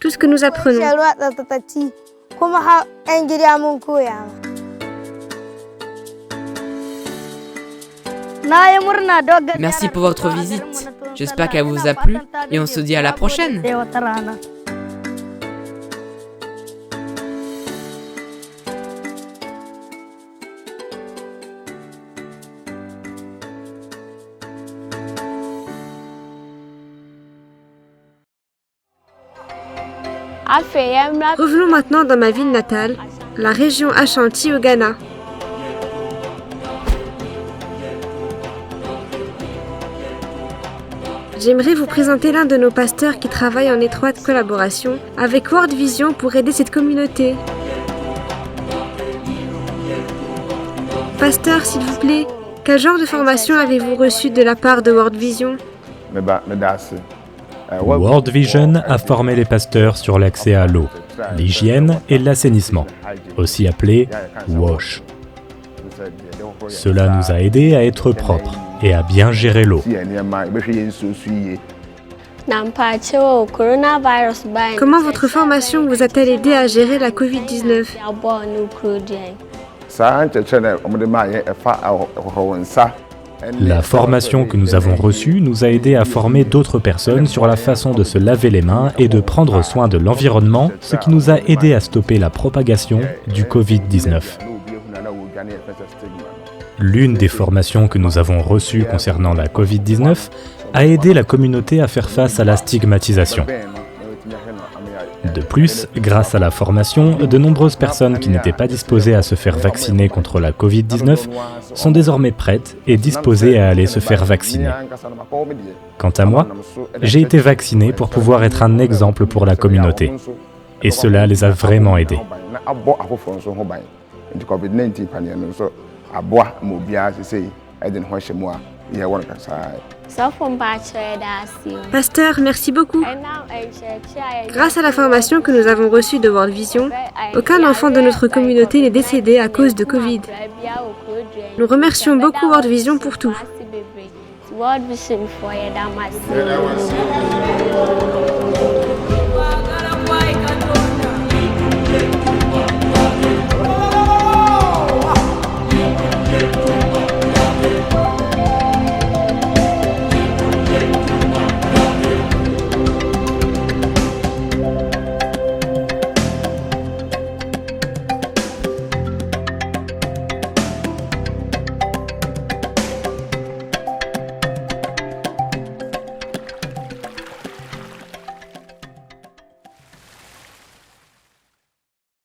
tout ce que nous apprenons. Merci pour votre visite. J'espère qu'elle vous a plu et on se dit à la prochaine. Revenons maintenant dans ma ville natale, la région Ashanti au Ghana. J'aimerais vous présenter l'un de nos pasteurs qui travaille en étroite collaboration avec World Vision pour aider cette communauté. Pasteur, s'il vous plaît, quel genre de formation avez-vous reçu de la part de World Vision? World Vision a formé les pasteurs sur l'accès à l'eau, l'hygiène et l'assainissement, aussi appelé WASH. Cela nous a aidés à être propres et à bien gérer l'eau. Comment votre formation vous a-t-elle aidé à gérer la Covid-19? La formation que nous avons reçue nous a aidés à former d'autres personnes sur la façon de se laver les mains et de prendre soin de l'environnement, ce qui nous a aidés à stopper la propagation du Covid-19. L'une des formations que nous avons reçues concernant la Covid-19 a aidé la communauté à faire face à la stigmatisation. De plus, grâce à la formation, de nombreuses personnes qui n'étaient pas disposées à se faire vacciner contre la Covid-19 sont désormais prêtes et disposées à aller se faire vacciner. Quant à moi, j'ai été vacciné pour pouvoir être un exemple pour la communauté. Et cela les a vraiment aidés. Pasteur, merci beaucoup. Grâce à la formation que nous avons reçue de World Vision, aucun enfant de notre communauté n'est décédé à cause de Covid. Nous remercions beaucoup World Vision pour tout.